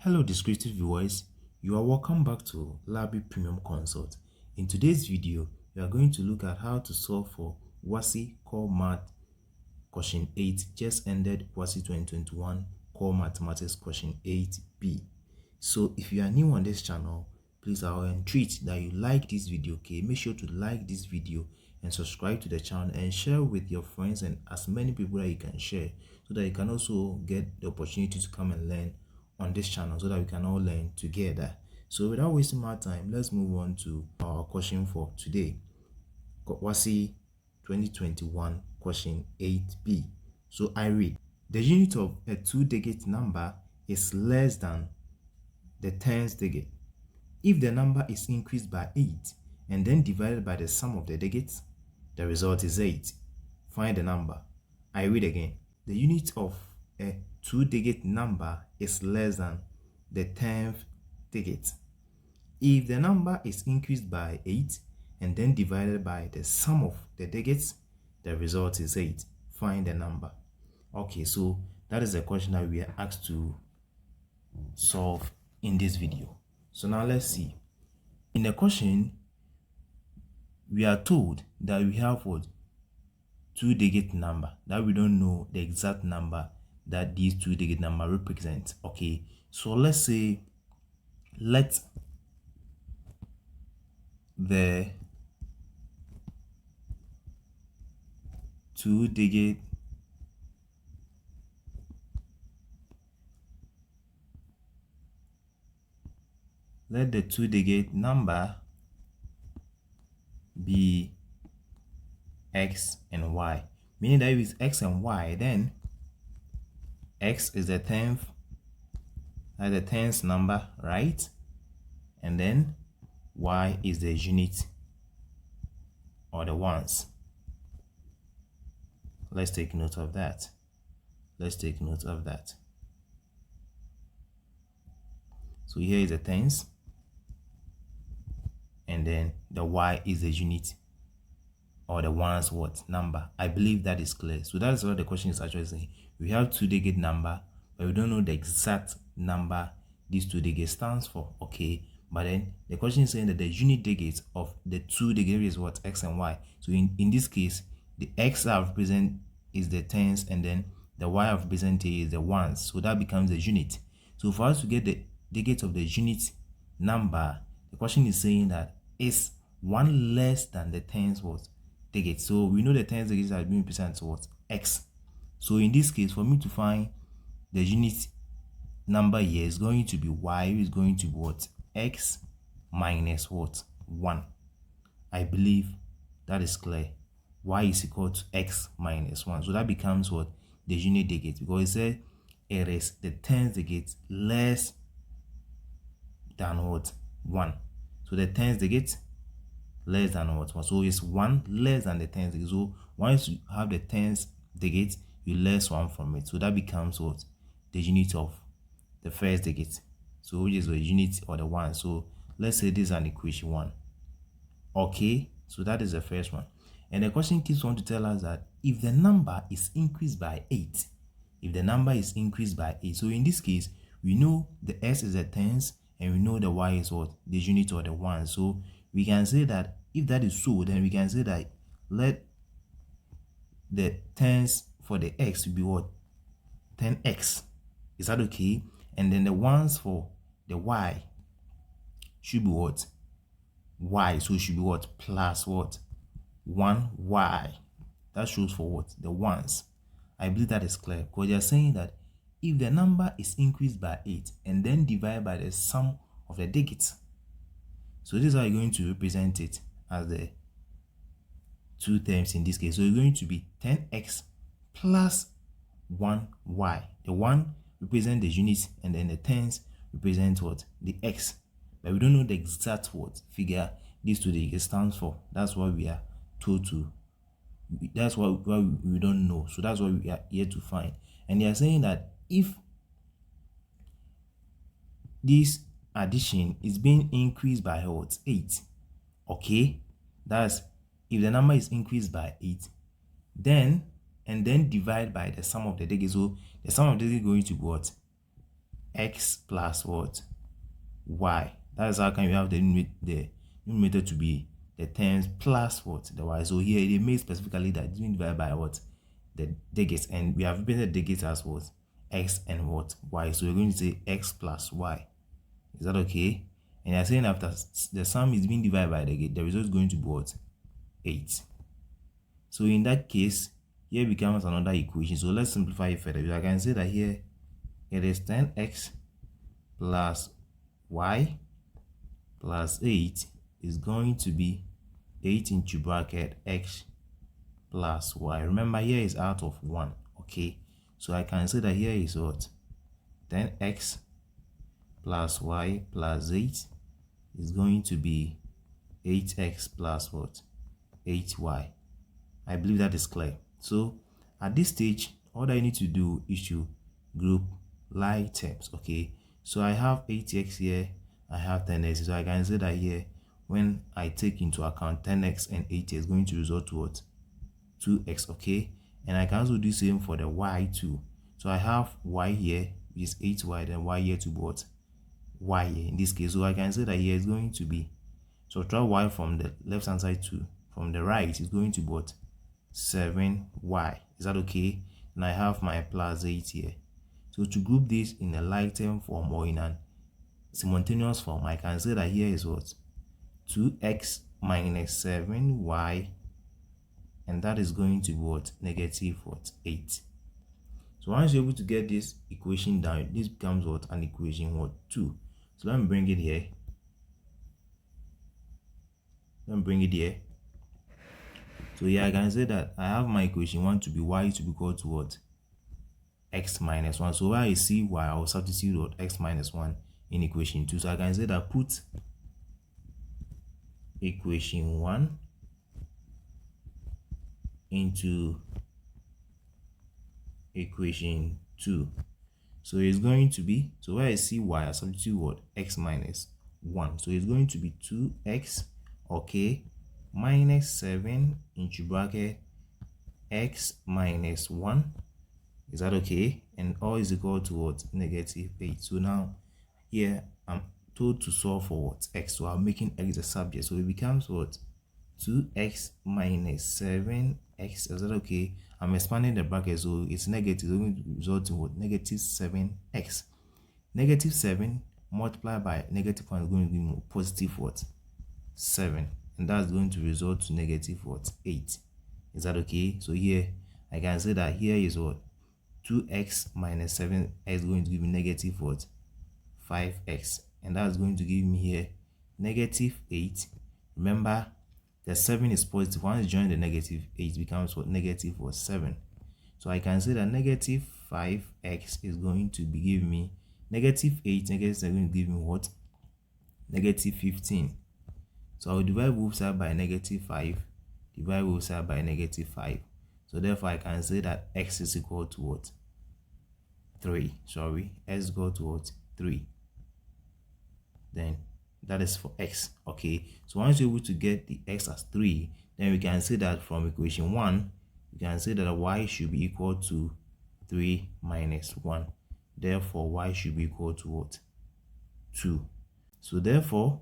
Hello descriptive viewers, you are welcome back to Larbi Premium Consult. In today's video, we are going to look at how to solve for WASSCE Core Math Question 8 just ended WASSCE 2021 Core Mathematics Question 8b. So if you are new on this channel, please I will entreat that you like this video, okay? Make sure to like this video and subscribe to the channel and share with your friends and as many people that you can share so that you can also get the opportunity to come and learn on this channel so that we can all learn together. So without wasting my time, let's move on to our question for today. WASSCE 2021 question 8b. So I read, the unit of a two-digit number is less than the tens digit. If the number is increased by 8 and then divided by the sum of the digits, the result is 8. Find the number. I read again, the unit of a two-digit number is less than the 10th digit. If the number is increased by 8 and then divided by the sum of the digits, the result is 8. Find the number. Okay, so that is the question that we are asked to solve in this video. So now let's see. In the question, we are told that we have what? Two-digit number, that we don't know the exact number that these two-digit number represent. Okay, so let's say let the two-digit number be x and y, meaning that if it's x and y, then x is the 10th number, right? And then y is the unit or the ones. Let's take note of that. So here is the tens, and then the y is the unit or the ones what number. I believe that is clear. So that's what the question is actually saying. We have two-digit number, but we don't know the exact number these two digits stands for. Okay, but then the question is saying that the unit digits of the two digits is what? X and y. So in this case, the x I represent is the tens, and then the y I represent is the ones. So that becomes the unit. So for us to get the digits of the unit number, the question is saying that is one less than the tens what digit. So we know the tens digits are being represented to what? X. So in this case, for me to find the unit number here is going to be y is going to be what? X minus what? 1. I believe that is clear. Y is equal to x minus 1. So that becomes what? The unit digit, because it said it is the tens digit less than what? 1. So the tens digit less than what? 1. So it's 1 less than the tens digit. So once you have the tens digit, you less 1 from it. So that becomes what? The unit of the first digit. So which is the unit or the 1. So let's say this is an equation 1. Okay, so that is the first one. And the question keeps on to tell us that if the number is increased by 8, so in this case, we know the s is the tens and we know the y is what? The unit or the 1. So we can say that if that is so, then we can say that let the tens for the x be what? 10x. Is that okay? And then the ones for the y should be what? Y. So it should be what? Plus what? 1y. That shows for what? The ones. I believe that is clear, because they are saying that if the number is increased by 8 and then divided by the sum of the digits, so this is how you're going to represent it as the two terms in this case. So it's going to be 10x plus 1y. The 1 represent the unit, and then the tens represent what? The x. But we don't know the exact what figure these two digits stands for. That's what we are told to. That's what we don't know. So that's what we are here to find. And they are saying that if this addition is being increased by what? 8. Okay, that's if the number is increased by 8, then and then divide by the sum of the digits. So the sum of the digits is going to be what? x plus what? Y. That's how can you have the numerator to be the terms plus what? The y. So here they made specifically that it's divided by what? The digits, and we have represented the digits as what? X and what? Y. So we're going to say x plus y. Is that okay? And you're saying after the sum is being divided by the result is going to be what? 8. So in that case, here becomes another equation. So let's simplify it further. I can say that here it is 10x plus y plus 8 is going to be 8 into bracket x plus y. Remember, here is out of 1. Okay, so I can say that here is what? 10x plus y plus 8 is going to be 8x plus what? 8y. I believe that is clear. So at this stage, all I need to do is to group like terms. Okay, so I have 8x here, I have 10x. So I can say that here, when I take into account 10x and 8 is going to result to what? 2x. Okay, and I can also do the same for the y too. So I have y here, which is 8y, then y here to what? Y here in this case. So I can say that here is going to be, so try y from the left hand side to from the right is going to be what? 7y. Is that okay? And I have my plus 8 here. So to group this in a like term form or in an simultaneous form, I can say that here is what? 2x minus 7y, and that is going to be what? Negative what? 8. So once you're able to get this equation down, this becomes what? An equation what? 2. So let me bring it here. So here I can say that I have my equation 1 to be y to be equal to what? X minus 1. So where I see y, I will substitute what? X minus 1 in equation 2. So I can say that put equation 1 into equation 2. So it's going to be, so where I see y, I substitute what? X minus 1. So it's going to be 2x, okay, minus 7 into bracket x minus 1. Is that okay? And all is equal to what? Negative 8. So now here I'm told to solve for what? X. So I'm making x the subject. So it becomes what? 2x minus 7x. Is that okay? I'm expanding the bracket, so it's negative. So it's going to result in what? Negative 7x. Negative 7 multiplied by negative 1 is going to be more positive what? 7. And that's going to result to negative what? 8. Is that okay? So here I can say that here is what? 2x minus 7x is going to give me negative what? 5x. And that's going to give me here negative 8. Remember, the 7 is positive. Once you join the negative 8 becomes what? Negative what? 7. So I can say that negative 5x is going to be giving me negative 8. Negative 7 is going to give me what? Negative 15. So I will divide both sides by negative 5. Divide both sides by negative 5. So therefore I can say that x is equal to what? 3. Sorry, x is equal to what? 3. Then that is for x. Okay, so once you're able to get the x as 3, then we can say that from equation 1, we can say that y should be equal to 3 minus 1. Therefore y should be equal to what? 2. So therefore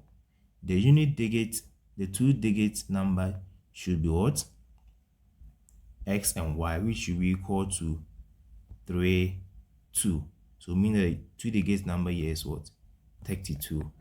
the unit digit, the two digit number should be what? X and y, which should be equal to 3, 2. So meaning the two digit number here is what? 32.